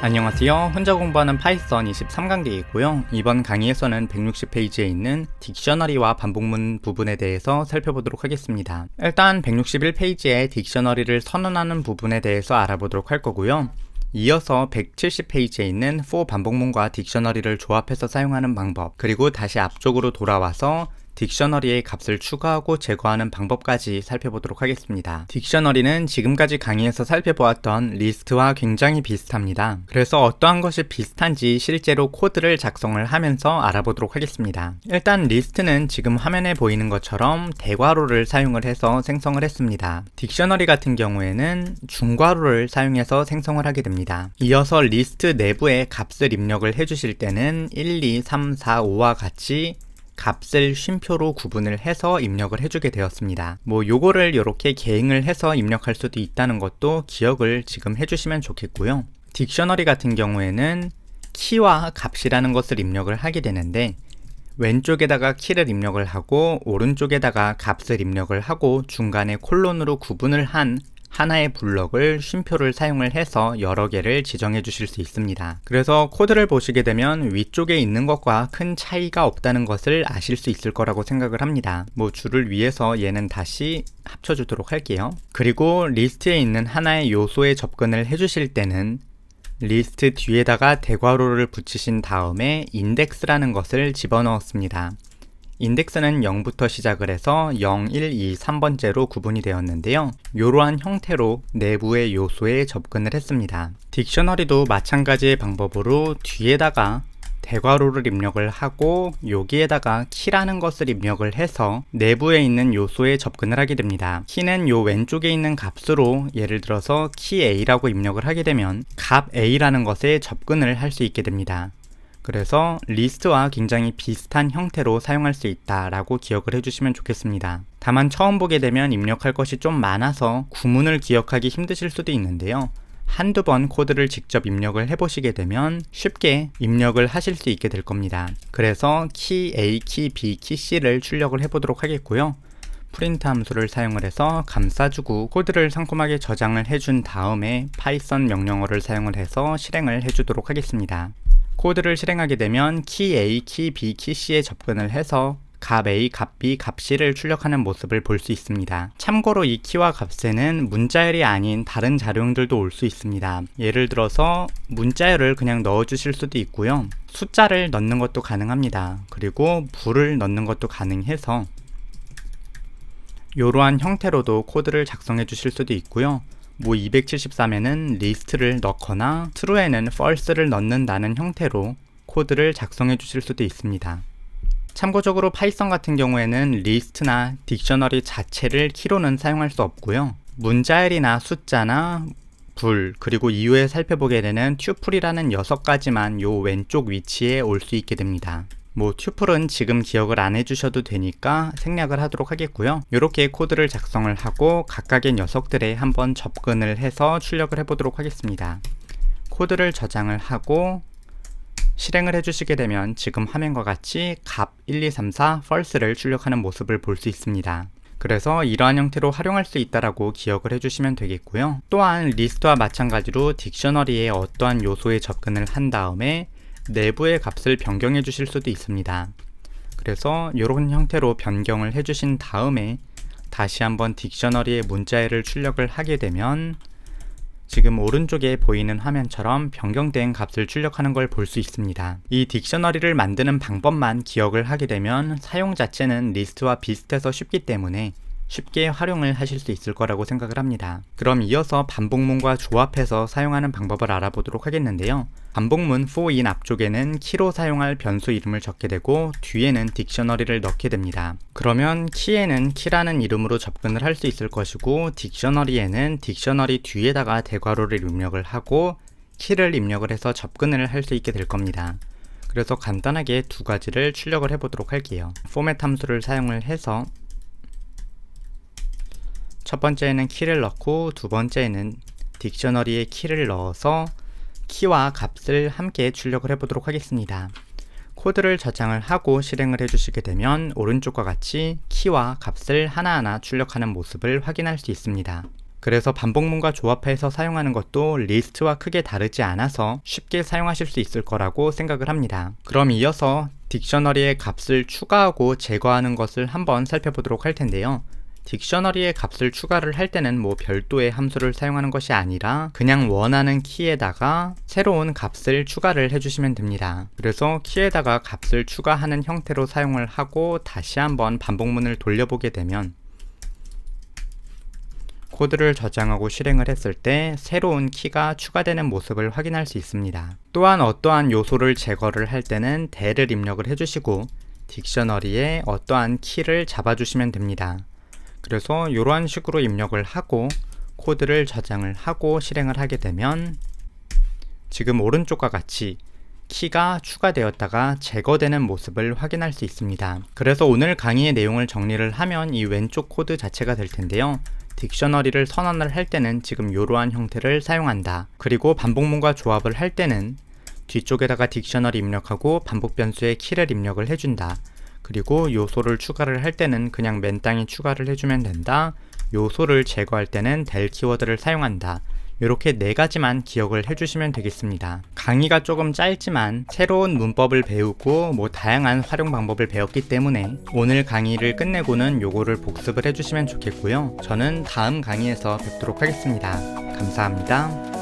안녕하세요. 혼자 공부하는 파이썬 23강디이고요. 이번 강의에서는 160페이지에 있는 딕셔너리와 반복문 부분에 대해서 살펴보도록 하겠습니다. 일단 161페이지에 딕셔너리를 선언하는 부분에 대해서 알아보도록 할 거고요. 이어서 170페이지에 있는 for 반복문과 딕셔너리를 조합해서 사용하는 방법, 그리고 다시 앞쪽으로 돌아와서 딕셔너리의 값을 추가하고 제거하는 방법까지 살펴보도록 하겠습니다. 딕셔너리는 지금까지 강의에서 살펴보았던 리스트와 굉장히 비슷합니다. 그래서 어떠한 것이 비슷한지 실제로 코드를 작성을 하면서 알아보도록 하겠습니다. 일단 리스트는 지금 화면에 보이는 것처럼 대괄호를 사용을 해서 생성을 했습니다. 딕셔너리 같은 경우에는 중괄호를 사용해서 생성을 하게 됩니다. 이어서 리스트 내부에 값을 입력을 해주실 때는 1, 2, 3, 4, 5와 같이 값을 쉼표로 구분을 해서 입력을 해주게 되었습니다. 요거를 이렇게 개행을 해서 입력할 수도 있다는 것도 기억을 지금 해주시면 좋겠고요. 딕셔너리 같은 경우에는 키와 값이라는 것을 입력을 하게 되는데 왼쪽에다가 키를 입력을 하고 오른쪽에다가 값을 입력을 하고 중간에 콜론으로 구분을 한 하나의 블럭을 쉼표를 사용을 해서 여러 개를 지정해 주실 수 있습니다. 그래서 코드를 보시게 되면 위쪽에 있는 것과 큰 차이가 없다는 것을 아실 수 있을 거라고 생각을 합니다. 줄을 위해서 얘는 다시 합쳐주도록 할게요. 그리고 리스트에 있는 하나의 요소에 접근을 해주실 때는 리스트 뒤에다가 대괄호를 붙이신 다음에 인덱스라는 것을 집어넣었습니다. 인덱스는 0부터 시작을 해서 0, 1, 2, 3번째로 구분이 되었는데요. 이러한 형태로 내부의 요소에 접근을 했습니다. 딕셔너리도 마찬가지의 방법으로 뒤에다가 대괄호를 입력을 하고 여기에다가 키라는 것을 입력을 해서 내부에 있는 요소에 접근을 하게 됩니다. 키는 요 왼쪽에 있는 값으로 예를 들어서 키 A라고 입력을 하게 되면 값 A라는 것에 접근을 할 수 있게 됩니다. 그래서 리스트와 굉장히 비슷한 형태로 사용할 수 있다라고 기억을 해주시면 좋겠습니다. 다만 처음 보게 되면 입력할 것이 좀 많아서 구문을 기억하기 힘드실 수도 있는데요. 한두 번 코드를 직접 입력을 해보시게 되면 쉽게 입력을 하실 수 있게 될 겁니다. 그래서 키 A, 키 B, 키 C를 출력을 해보도록 하겠고요. 프린트 함수를 사용을 해서 감싸주고 코드를 상콤하게 저장을 해준 다음에 파이썬 명령어를 사용을 해서 실행을 해주도록 하겠습니다. 코드를 실행하게 되면 키 A, 키 B, 키 C에 접근을 해서 값 A, 값 B, 값 C를 출력하는 모습을 볼 수 있습니다. 참고로 이 키와 값에는 문자열이 아닌 다른 자료형들도 올 수 있습니다. 예를 들어서 문자열을 그냥 넣어주실 수도 있고요. 숫자를 넣는 것도 가능합니다. 그리고 불을 넣는 것도 가능해서 이러한 형태로도 코드를 작성해 주실 수도 있고요. 273에는 리스트를 넣거나 true에는 false를 넣는다는 형태로 코드를 작성해 주실 수도 있습니다. 참고적으로 파이썬 같은 경우에는 리스트나 딕셔너리 자체를 키로는 사용할 수 없고요. 문자열이나 숫자나 불, 그리고 이후에 살펴보게 되는 튜플이라는 6가지만 요 왼쪽 위치에 올 수 있게 됩니다. 튜플은 지금 기억을 안 해주셔도 되니까 생략을 하도록 하겠고요. 이렇게 코드를 작성을 하고 각각의 녀석들에 한번 접근을 해서 출력을 해보도록 하겠습니다. 코드를 저장을 하고 실행을 해주시게 되면 지금 화면과 같이 값 1, 2, 3, 4, false를 출력하는 모습을 볼 수 있습니다. 그래서 이러한 형태로 활용할 수 있다라고 기억을 해주시면 되겠고요. 또한 리스트와 마찬가지로 딕셔너리의 어떠한 요소에 접근을 한 다음에 내부의 값을 변경해 주실 수도 있습니다. 그래서 이런 형태로 변경을 해주신 다음에 다시 한번 딕셔너리의 문자열을 출력을 하게 되면 지금 오른쪽에 보이는 화면처럼 변경된 값을 출력하는 걸 볼 수 있습니다. 이 딕셔너리를 만드는 방법만 기억을 하게 되면 사용 자체는 리스트와 비슷해서 쉽기 때문에 쉽게 활용을 하실 수 있을 거라고 생각을 합니다. 그럼 이어서 반복문과 조합해서 사용하는 방법을 알아보도록 하겠는데요. 반복문 for인 앞쪽에는 키로 사용할 변수 이름을 적게 되고 뒤에는 딕셔너리를 넣게 됩니다. 그러면 키에는 키라는 이름으로 접근을 할 수 있을 것이고 딕셔너리에는 딕셔너리 뒤에다가 대괄호를 입력을 하고 키를 입력을 해서 접근을 할 수 있게 될 겁니다. 그래서 간단하게 두 가지를 출력을 해보도록 할게요. 포맷 함수를 사용을 해서 첫 번째에는 키를 넣고 두 번째에는 딕셔너리에 키를 넣어서 키와 값을 함께 출력을 해보도록 하겠습니다. 코드를 저장을 하고 실행을 해주시게 되면 오른쪽과 같이 키와 값을 하나하나 출력하는 모습을 확인할 수 있습니다. 그래서 반복문과 조합해서 사용하는 것도 리스트와 크게 다르지 않아서 쉽게 사용하실 수 있을 거라고 생각을 합니다. 그럼 이어서 딕셔너리의 값을 추가하고 제거하는 것을 한번 살펴보도록 할 텐데요. 딕셔너리의 값을 추가를 할 때는 별도의 함수를 사용하는 것이 아니라 그냥 원하는 키에다가 새로운 값을 추가를 해주시면 됩니다. 그래서 키에다가 값을 추가하는 형태로 사용을 하고 다시 한번 반복문을 돌려보게 되면 코드를 저장하고 실행을 했을 때 새로운 키가 추가되는 모습을 확인할 수 있습니다. 또한 어떠한 요소를 제거를 할 때는 대를 입력을 해주시고 딕셔너리에 어떠한 키를 잡아주시면 됩니다. 그래서 이러한 식으로 입력을 하고 코드를 저장을 하고 실행을 하게 되면 지금 오른쪽과 같이 키가 추가되었다가 제거되는 모습을 확인할 수 있습니다. 그래서 오늘 강의의 내용을 정리를 하면 이 왼쪽 코드 자체가 될 텐데요. 딕셔너리를 선언을 할 때는 지금 이러한 형태를 사용한다. 그리고 반복문과 조합을 할 때는 뒤쪽에다가 딕셔너리 입력하고 반복 변수의 키를 입력을 해준다. 그리고 요소를 추가를 할 때는 그냥 맨땅에 추가를 해주면 된다. 요소를 제거할 때는 del 키워드를 사용한다. 이렇게 4가지만 기억을 해주시면 되겠습니다. 강의가 조금 짧지만 새로운 문법을 배우고 다양한 활용 방법을 배웠기 때문에 오늘 강의를 끝내고는 요거를 복습을 해주시면 좋겠고요. 저는 다음 강의에서 뵙도록 하겠습니다. 감사합니다.